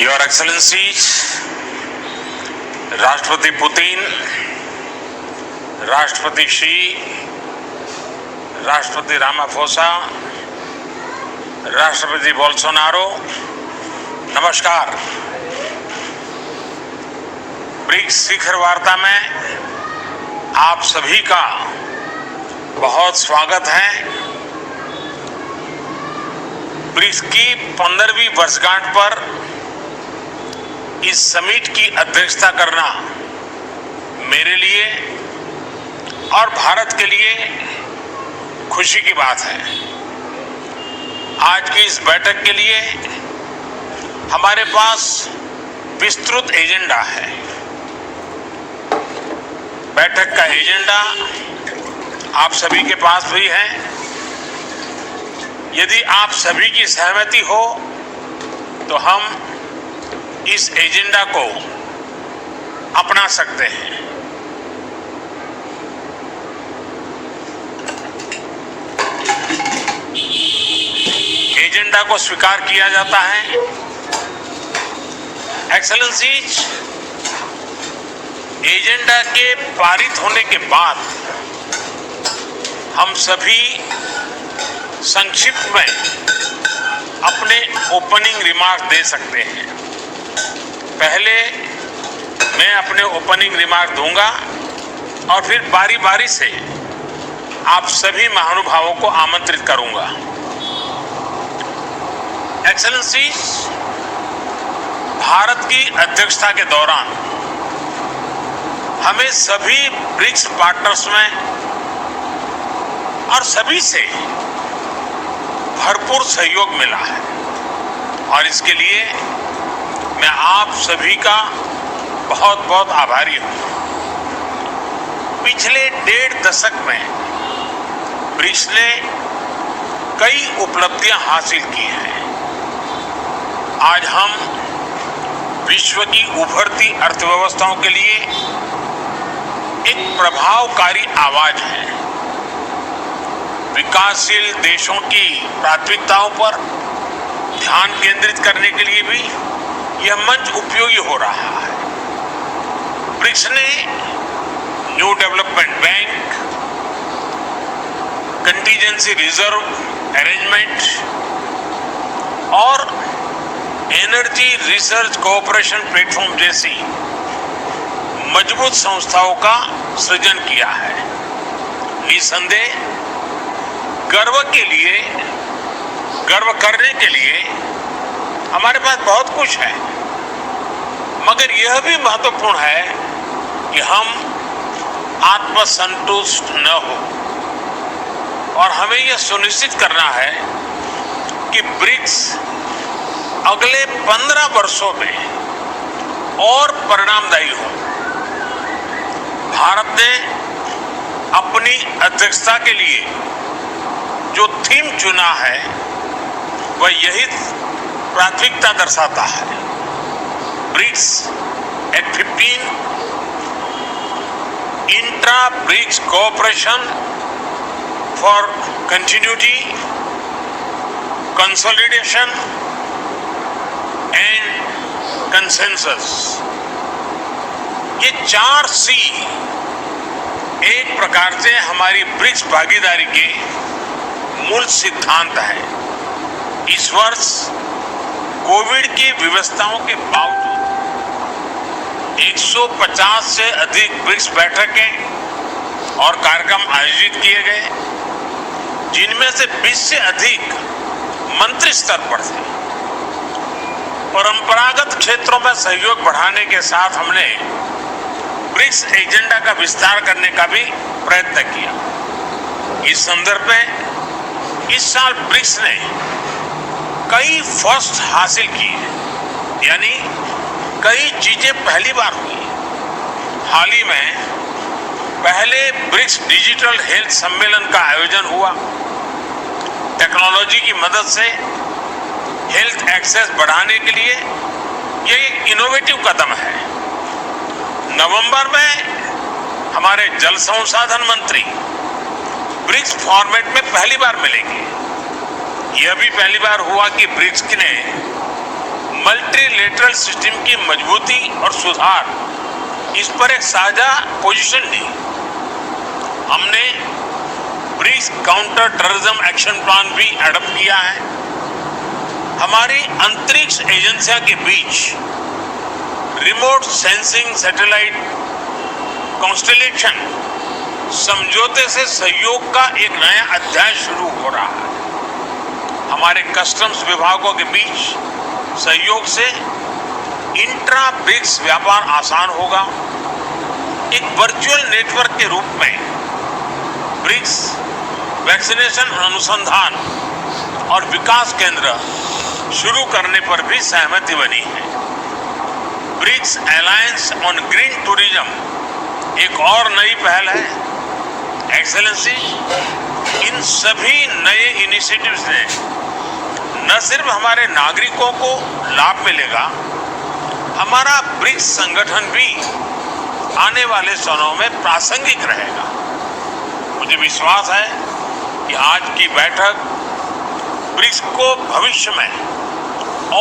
Your excellencies, राष्ट्रपति Putin, राष्ट्रपति she, राष्ट्रपति रामाफोसा, राष्ट्रपति बोल्सोनारो, नमस्कार। ब्रिक्स शिखर वार्ता में आप सभी का बहुत स्वागत है। ब्रिक्स की 15वीं वर्षगांठ पर इस समिट की अध्यक्षता करना मेरे लिए और भारत के लिए खुशी की बात है। आज की इस बैठक के लिए हमारे पास विस्तृत एजेंडा है। बैठक का एजेंडा आप सभी के पास भी है। यदि आप सभी की सहमति हो तो हम इस एजेंडा को अपना सकते हैं। एजेंडा को स्वीकार किया जाता है। एक्सेलेंसीज, एजेंडा के पारित होने के बाद हम सभी संक्षिप्त में अपने ओपनिंग रिमार्क दे सकते हैं। पहले मैं अपने ओपनिंग रिमार्क दूंगा और फिर बारी बारी से आप सभी महानुभावों को आमंत्रित करूंगा। एक्सेलेंसीज, भारत की अध्यक्षता के दौरान हमें सभी ब्रिक्स पार्टनर्स में और सभी से भरपूर सहयोग मिला है और इसके लिए मैं आप सभी का बहुत बहुत आभारी हूं। पिछले 1.5 दशक में ब्रिक्स ने कई उपलब्धियां हासिल की हैं। आज हम विश्व की उभरती अर्थव्यवस्थाओं के लिए एक प्रभावकारी आवाज है। विकासशील देशों की प्राथमिकताओं पर ध्यान केंद्रित करने के लिए भी यह मंच उपयोगी हो रहा है। ब्रिक्स ने new development bank, contingency reserve arrangement और एनर्जी रिसर्च कोऑपरेशन प्लेटफॉर्म जैसी मजबूत संस्थाओं का सृजन किया है। निसंदेह गर्व करने के लिए हमारे पास बहुत कुछ है, मगर यह भी महत्वपूर्ण है कि हम आत्मसंतुष्ट न हो और हमें यह सुनिश्चित करना है कि ब्रिक्स अगले 15 वर्षों में और परिणामदायी हो। भारत ने अपनी अध्यक्षता के लिए जो थीम चुना है वह यही प्राथमिकता दर्शाता है। BRICS at 15 intra BRICS cooperation for continuity, consolidation and consensus. ये 4 सी एक प्रकार से हमारी ब्रिक्स भागीदारी के मूल सिद्धांत है। इस वर्ष कोविड की व्यवस्थाओं के बावजूद 150 से अधिक ब्रिक्स बैठकें और कार्यक्रम आयोजित किए गए, जिनमें से 20 से अधिक मंत्री स्तर पर थे। परंपरागत क्षेत्रों में सहयोग बढ़ाने के साथ हमने ब्रिक्स एजेंडा का विस्तार करने का भी प्रयत्न किया। इस संदर्भ में इस साल ब्रिक्स ने कई फर्स्ट हासिल की है, यानी कई चीजें पहली बार हुई। हाल ही में पहले ब्रिक्स डिजिटल हेल्थ सम्मेलन का आयोजन हुआ। टेक्नोलॉजी की मदद से हेल्थ एक्सेस बढ़ाने के लिए यह एक इनोवेटिव कदम है। नवंबर में हमारे जल संसाधन मंत्री ब्रिक्स फॉर्मेट में पहली बार मिलेंगे। यह भी पहली बार हुआ कि ब्रिक्स ने मल्टीलेटरल सिस्टम की मजबूती और सुधार, इस पर एक साझा पोजीशन ली। हमने BRICS counter terrorism action plan भी एडॉप्ट किया है। हमारी अंतरिक्ष एजेंसियों के बीच रिमोट सेंसिंग सैटेलाइट कॉन्स्टेलेशन समझौते से सहयोग का एक नया अध्याय शुरू हो रहा है। हमारे कस्टम्स विभागों के बीच सहयोग से इंट्रा ब्रिक्स व्यापार आसान होगा। एक वर्चुअल नेटवर्क के रूप में ब्रिक्स वैक्सीनेशन अनुसंधान और विकास केंद्र शुरू करने पर भी सहमति बनी है। BRICS alliance on green tourism एक और नई पहल है। एक्सेलेंसी, इन सभी नए इनिशिएटिव्स ने न सिर्फ हमारे नागरिकों को लाभ मिलेगा, हमारा ब्रिक्स संगठन भी आने वाले सालों में प्रासंगिक रहेगा। मुझे विश्वास है कि आज की बैठक ब्रिक्स को भविष्य में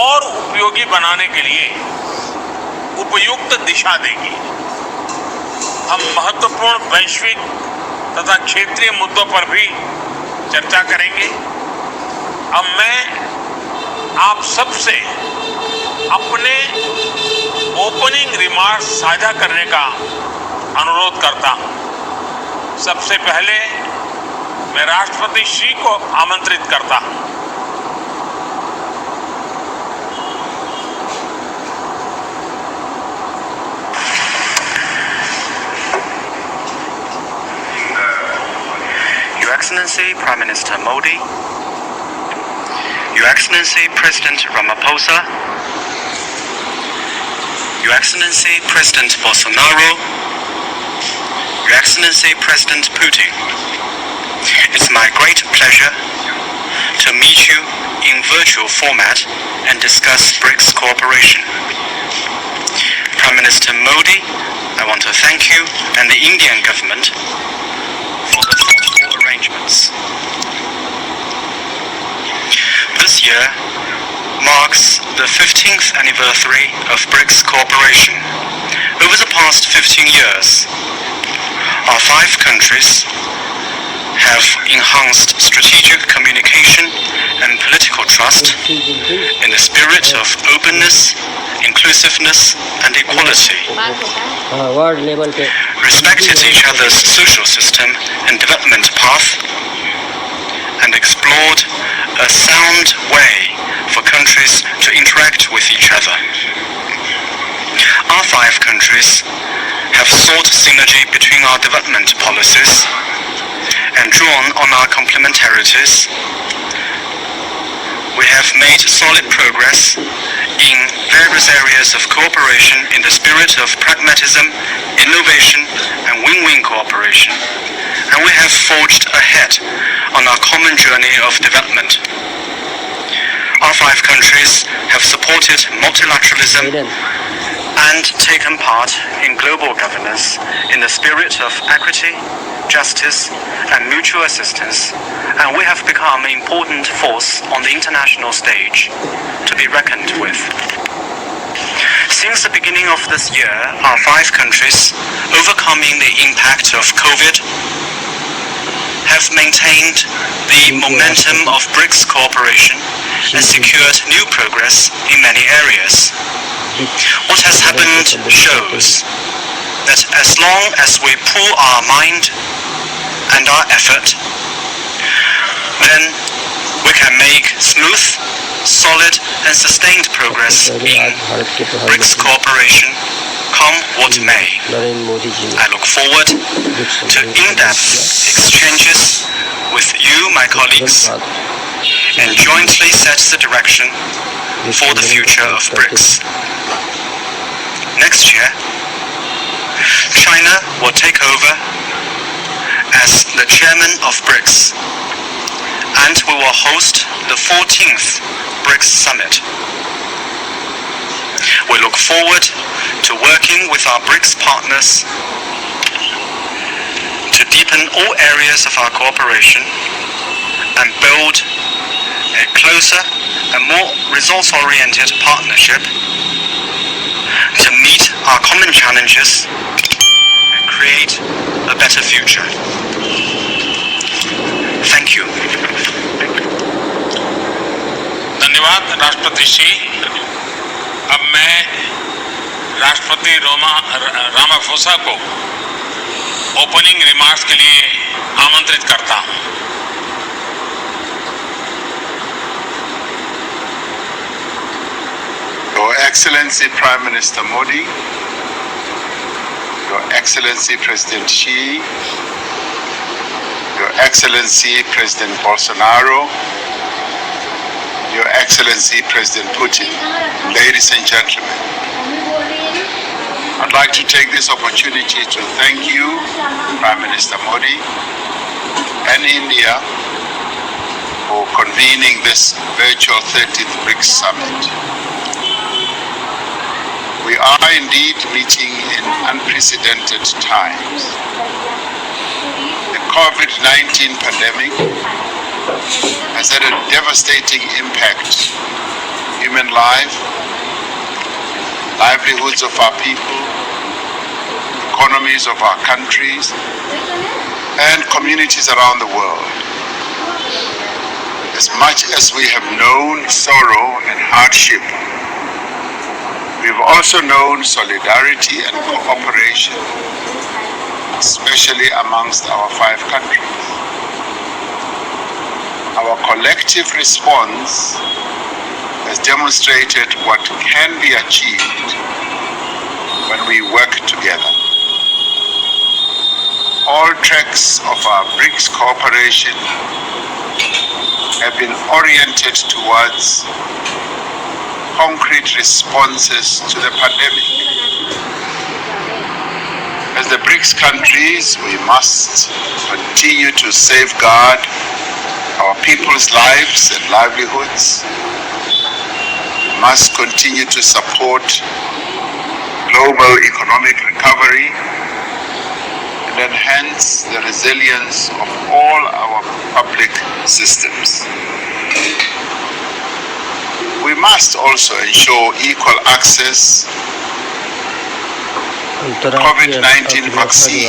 और उपयोगी बनाने के लिए उपयुक्त दिशा देगी। हम महत्वपूर्ण वैश्विक तथा क्षेत्रीय मुद्दों पर भी चर्चा करेंगे। अब मैं आप सबसे अपने ओपनिंग रिमार्क्स साझा करने का अनुरोध करता हूं। सबसे पहले मैं राष्ट्रपति श्री को आमंत्रित करता हूं। Your Excellency Prime Minister Modi, Your Excellency President Ramaphosa, Your Excellency President Bolsonaro, Your Excellency President Putin, it's my great pleasure to meet you in virtual format and discuss BRICS cooperation. Prime Minister Modi, I want to thank you and the Indian government for the thoughtful arrangements. This year marks the 15th anniversary of BRICS cooperation. Over the past 15 years, our 5 countries have enhanced strategic communication and political trust in the spirit of openness, inclusiveness, and equality. Respected each other's social system and development path, and explored a sound way for countries to interact with each other. Our 5 countries have sought synergy between our development policies and drawn on our complementarities. We have made solid progress in various areas of cooperation in the spirit of pragmatism, innovation, and win-win cooperation. And we have forged ahead on our common journey of development. Our 5 countries have supported multilateralism and taken part in global governance in the spirit of equity, justice, and mutual assistance, and we have become an important force on the international stage to be reckoned with. Since the beginning of this year, our 5 countries, overcoming the impact of COVID, have maintained the momentum of BRICS cooperation and secured new progress in many areas. What has happened shows that as long as we pool our mind and our effort, then we can make smooth, solid, and sustained progress in BRICS cooperation, come what may. I look forward to in-depth exchanges with you, my colleagues, and jointly set the direction for the future of BRICS. Next year, China will take over as the chairman of BRICS, and we will host the 14th Brics Summit. We look forward to working with our BRICS partners to deepen all areas of our cooperation and build a closer and more resource-oriented partnership to meet our common challenges and create a better future. Thank you. धन्यवाद राष्ट्रपति जी। अब मैं राष्ट्रपति Ramaphosa को opening remarks के लिए आमंत्रित करता हूं। Your Excellency Prime Minister Modi, Your Excellency President Xi, Your Excellency President Bolsonaro, Your Excellency President Putin, ladies and gentlemen, I'd like to take this opportunity to thank you, Prime Minister Modi, and India for convening this virtual 30th Brics Summit. We are indeed meeting in unprecedented times. The COVID-19 pandemic has had a devastating impact on human life, livelihoods of our people, economies of our countries, and communities around the world. As much as we have known sorrow and hardship, we've also known solidarity and cooperation, especially amongst our 5 countries. Our collective response has demonstrated what can be achieved when we work together. All tracks of our BRICS cooperation have been oriented towards concrete responses to the pandemic. As the BRICS countries, we must continue to safeguard our people's lives and livelihoods. We must continue to support global economic recovery and enhance the resilience of all our public systems. We must also ensure equal access to COVID-19 vaccines,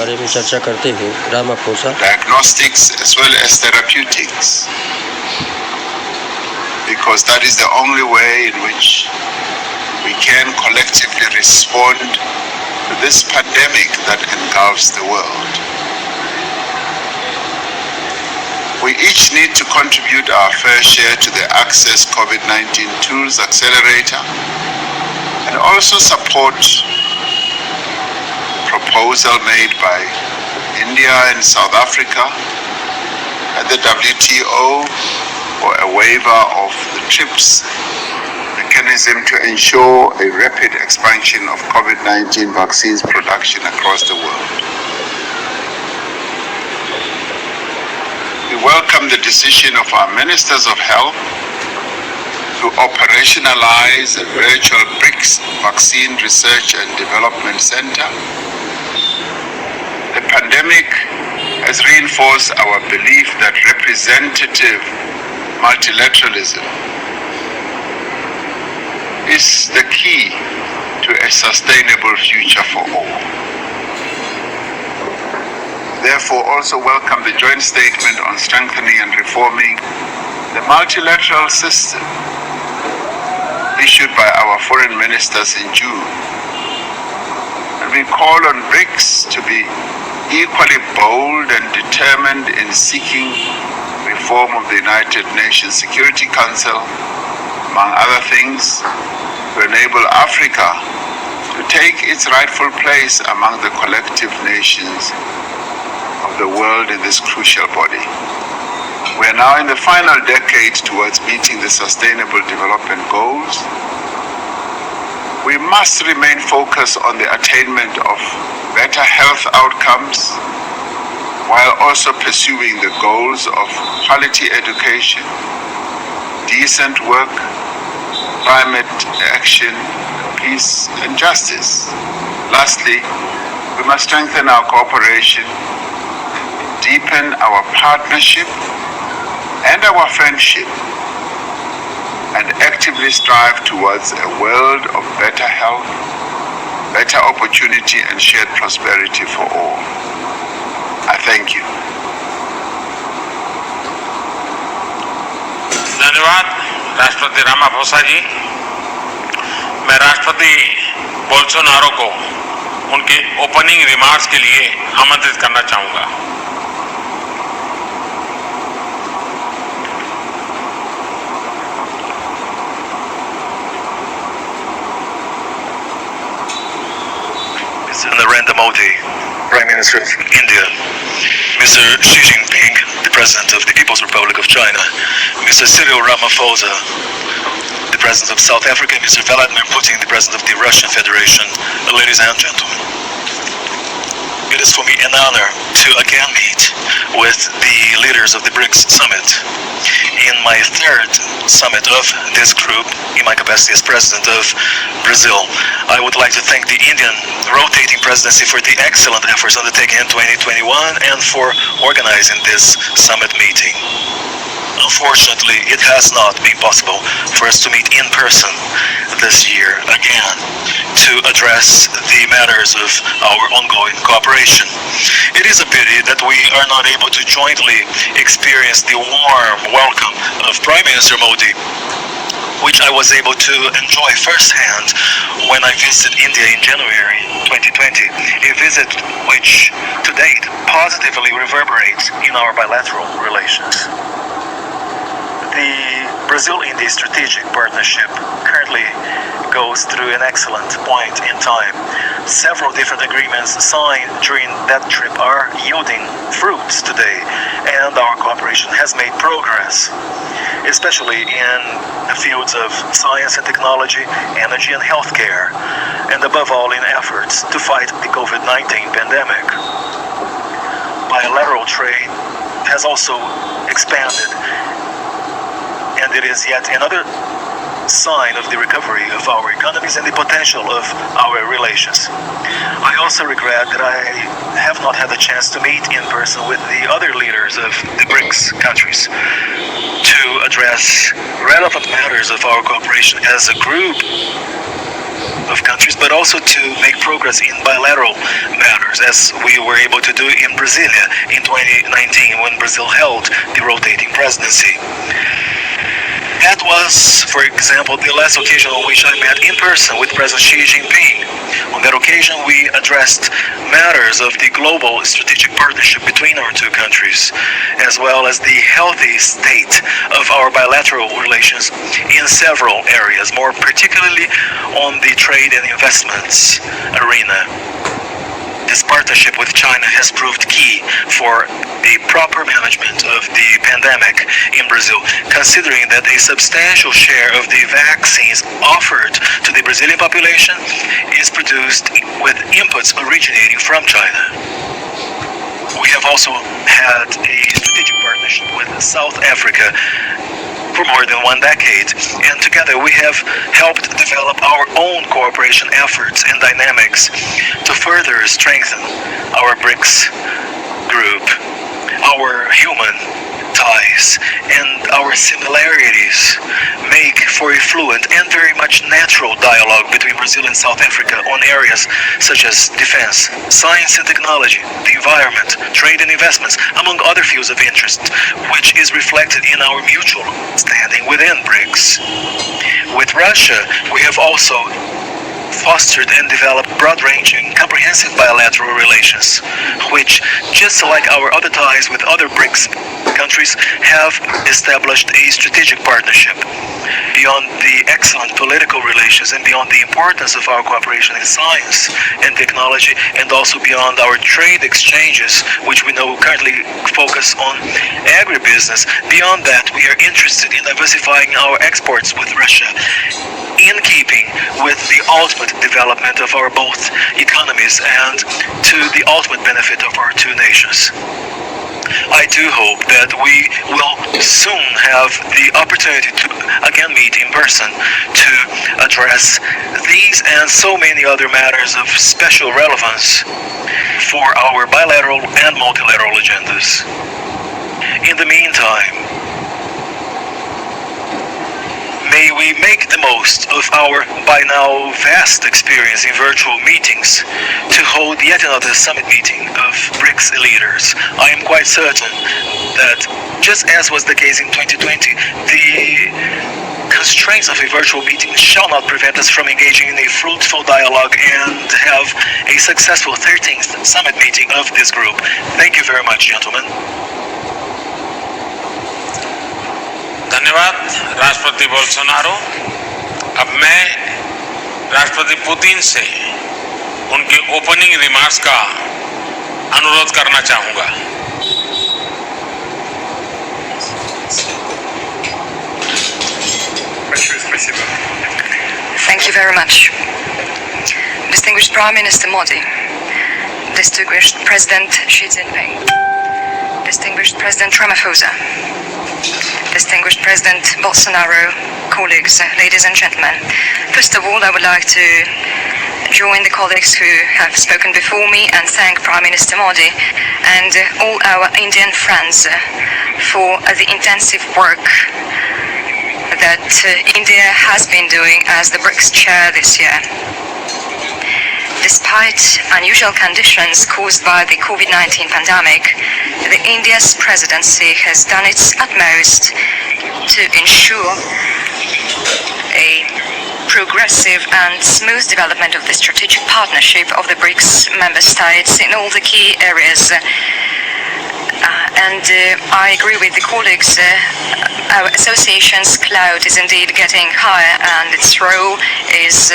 diagnostics as well as therapeutics, because that is the only way in which we can collectively respond to this pandemic that engulfs the world. We each need to contribute our fair share to the Access COVID-19 Tools Accelerator and also support the proposal made by India and South Africa at the WTO for a waiver of the TRIPS mechanism to ensure a rapid expansion of COVID-19 vaccines production across the world. We welcome the decision of our Ministers of Health to operationalize a virtual BRICS Vaccine Research and Development Center. The pandemic has reinforced our belief that representative multilateralism is the key to a sustainable future for all. Therefore, also welcome the joint statement on strengthening and reforming the multilateral system issued by our foreign ministers in June. And we call on BRICS to be equally bold and determined in seeking reform of the United Nations Security Council, among other things, to enable Africa to take its rightful place among the collective nations of the world in this crucial body. We are now in the final decade towards meeting the Sustainable Development Goals. We must remain focused on the attainment of better health outcomes while also pursuing the goals of quality education, decent work, climate action, peace and justice. Lastly, we must strengthen our cooperation, deepen our partnership and our friendship and actively strive towards a world of better health, better opportunity and shared prosperity for all. I thank you. धन्यवाद राष्ट्रपति Ramaphosa जी। मैं राष्ट्रपति Bolsonaro को उनके opening remarks के लिए आमंत्रित करना चाहूंगा। Mr. Narendra Modi, Prime Minister of India, Mr. Xi Jinping, the President of the People's Republic of China, Mr. Cyril Ramaphosa, the President of South Africa, Mr. Vladimir Putin, the President of the Russian Federation, ladies and gentlemen. It is for me an honor to again meet with the leaders of the Brics Summit. In my third summit of this group, in my capacity as President of Brazil, I would like to thank the Indian rotating presidency for the excellent efforts undertaken in 2021 and for organizing this summit meeting. Unfortunately, it has not been possible for us to meet in person this year again to address the matters of our ongoing cooperation. It is a pity that we are not able to jointly experience the warm welcome of Prime Minister Modi, which I was able to enjoy firsthand when I visited India in January 2020, a visit which to date positively reverberates in our bilateral relations. The Brazil-India strategic partnership currently goes through an excellent point in time. Several different agreements signed during that trip are yielding fruits today, and our cooperation has made progress, especially in the fields of science and technology, energy and healthcare, and above all in efforts to fight the COVID-19 pandemic. Bilateral trade has also expanded, and it is yet another sign of the recovery of our economies and the potential of our relations. I also regret that I have not had the chance to meet in person with the other leaders of the Brics countries to address relevant matters of our cooperation as a group of countries, but also to make progress in bilateral matters, as we were able to do in Brasilia in 2019 when Brazil held the rotating presidency. That was, for example, the last occasion on which I met in person with President Xi Jinping. On that occasion, we addressed matters of the global strategic partnership between our two countries, as well as the healthy state of our bilateral relations in several areas, more particularly on the trade and investments arena. This partnership with China has proved key for the proper management of the pandemic in Brazil, considering that a substantial share of the vaccines offered to the Brazilian population is produced with inputs originating from China. We have also had a strategic partnership with South Africa for more than 1 decade, and together we have helped develop our own cooperation efforts and dynamics to further strengthen our Brics group. Our human ties and our similarities make for a fluent and very much natural dialogue between Brazil and South Africa on areas such as defense, science and technology, the environment, trade and investments, among other fields of interest, which is reflected in our mutual standing within Brics. With Russia, we have also fostered and developed broad-ranging, comprehensive bilateral relations, which, just like our other ties with other Brics countries, have established a strategic partnership. Beyond the excellent political relations and beyond the importance of our cooperation in science and technology, and also beyond our trade exchanges, which we know currently focus on agribusiness, beyond that we are interested in diversifying our exports with Russia, in keeping with the ultimate development of our both economies and to the ultimate benefit of our two nations. I do hope that we will soon have the opportunity to again meet in person to address these and so many other matters of special relevance for our bilateral and multilateral agendas. In the meantime, may we make the most of our by now vast experience in virtual meetings to hold yet another summit meeting of BRICS leaders. I am quite certain that, just as was the case in 2020, the constraints of a virtual meeting shall not prevent us from engaging in a fruitful dialogue and have a successful 13th summit meeting of this group. Thank you very much, gentlemen. धन्यवाद राष्ट्रपति Bolsonaro. अब मैं राष्ट्रपति Putin से उनके opening remarks का अनुरोध करना चाहूंगा। Thank you very much. Distinguished Prime Minister Modi, distinguished President Xi Jinping, distinguished President Ramaphosa, distinguished President Bolsonaro, colleagues, ladies and gentlemen. First of all, I would like to join the colleagues who have spoken before me and thank Prime Minister Modi and all our Indian friends for the intensive work that India has been doing as the BRICS chair this year. Despite unusual conditions caused by the COVID-19 pandemic, the India's presidency has done its utmost to ensure a progressive and smooth development of the strategic partnership of the BRICS member states in all the key areas. I agree with the colleagues, our association's clout is indeed getting higher and its role is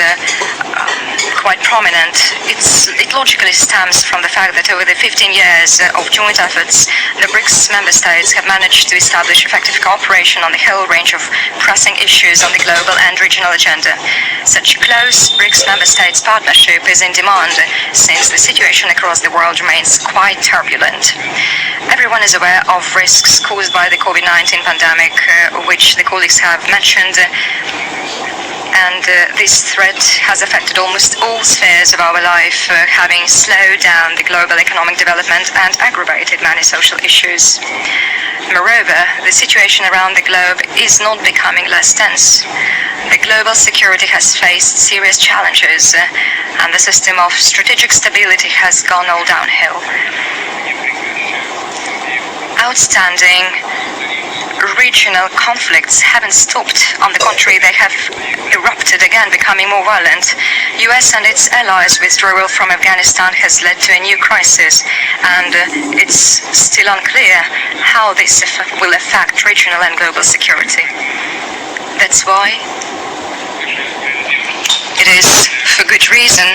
quite prominent. It logically stems from the fact that over the 15 years of joint efforts, the BRICS member states have managed to establish effective cooperation on the whole range of pressing issues on the global and regional agenda. Such close BRICS member states partnership is in demand since the situation across the world remains quite turbulent. Everyone is aware of risks caused by the COVID-19 pandemic, which the colleagues have mentioned, and this threat has affected almost all spheres of our life, having slowed down the global economic development and aggravated many social issues. Moreover, the situation around the globe is not becoming less tense. The global security has faced serious challenges, and the system of strategic stability has gone all downhill. Outstanding regional conflicts haven't stopped. On the contrary, they have erupted again, becoming more violent. US and its allies' withdrawal from Afghanistan has led to a new crisis, and it's still unclear how this will affect regional and global security. That's why it is for good reason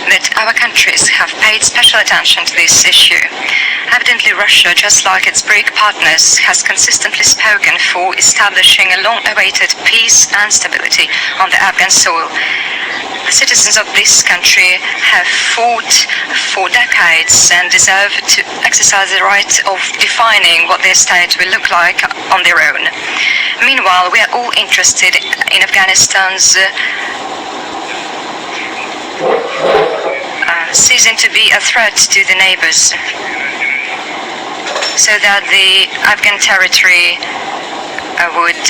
that our countries have paid special attention to this issue. Evidently, Russia, just like its BRIC partners, has consistently spoken for establishing a long-awaited peace and stability on the Afghan soil. The citizens of this country have fought for decades and deserve to exercise the right of defining what their state will look like on their own. Meanwhile, we are all interested in Afghanistan's ceasing to be a threat to the neighbors, so that the Afghan territory would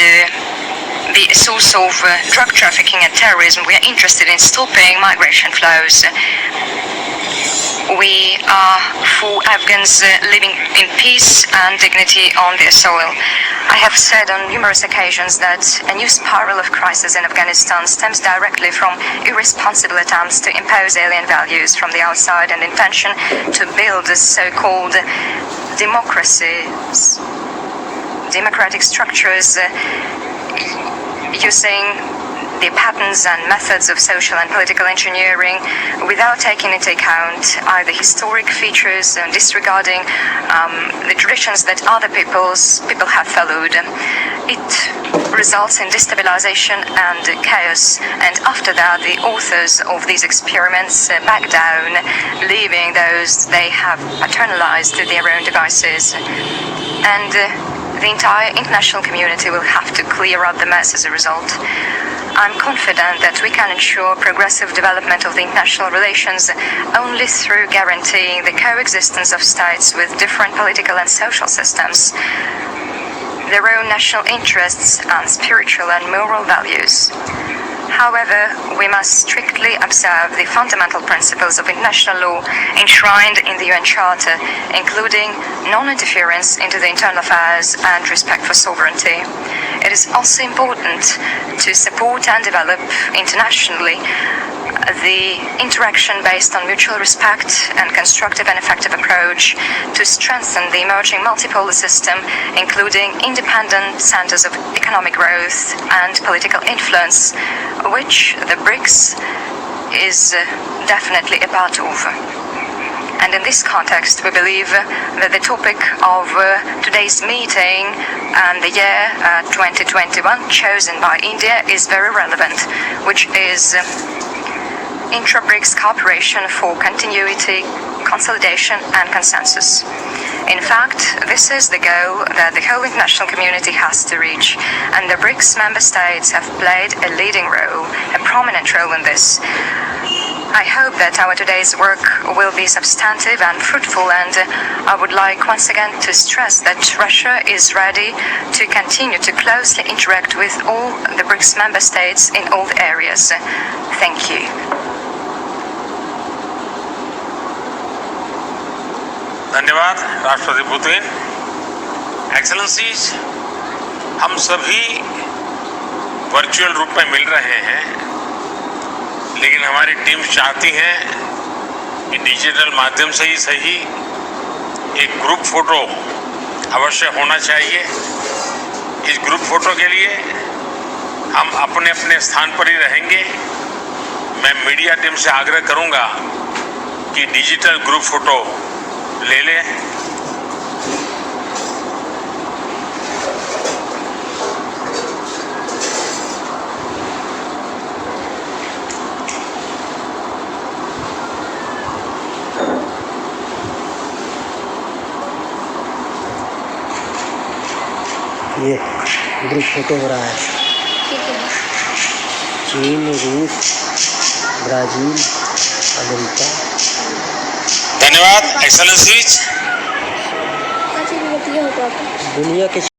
be a source of drug trafficking and terrorism. We are interested in stopping migration flows. We are for Afghans living in peace and dignity on their soil. I have said on numerous occasions that a new spiral of crisis in Afghanistan stems directly from irresponsible attempts to impose alien values from the outside and intention to build so-called democratic structures using the patterns and methods of social and political engineering without taking into account either historic features and disregarding the traditions that other people have followed. It results in destabilization and chaos, and after that the authors of these experiments back down, leaving those they have paternalized to their own devices. And the entire international community will have to clear up the mess as a result. I'm confident that we can ensure progressive development of the international relations only through guaranteeing the coexistence of states with different political and social systems. their own national interests and spiritual and moral values. However, we must strictly observe the fundamental principles of international law enshrined in the UN Charter, including non-interference into the internal affairs and respect for sovereignty. It is also important to support and develop internationally the interaction based on mutual respect and constructive and effective approach to strengthen the emerging multipolar system, including independent centers of economic growth and political influence, which the BRICS is definitely a part of. And in this context, we believe that the topic of today's meeting and the year 2021 chosen by India is very relevant, which is intra-BRICS cooperation for continuity, consolidation and consensus. In fact, this is the goal that the whole international community has to reach, and the BRICS member states have played a leading role, a prominent role in this. I hope that our today's work will be substantive and fruitful, and I would like once again to stress that Russia is ready to continue to closely interact with all the BRICS member states in all the areas. Thank you. धन्यवाद राष्ट्रपति Putin. Excellencies, हम सभी virtual रूप में मिल रहे हैं, लेकिन हमारी टीम चाहती है कि डिजिटल माध्यम से ही सही एक ग्रुप फोटो अवश्य होना चाहिए। इस ग्रुप फोटो के लिए हम अपने अपने स्थान पर ही रहेंगे। मैं मीडिया टीम से आग्रह करूंगा कि डिजिटल ग्रुप फोटो ले लें। ये ग्रुप फोटो हो रहा है। चीन, रूस, ब्राज़ील, अमेरिका। धन्यवाद एक्सेलेंसीज। दुनिया के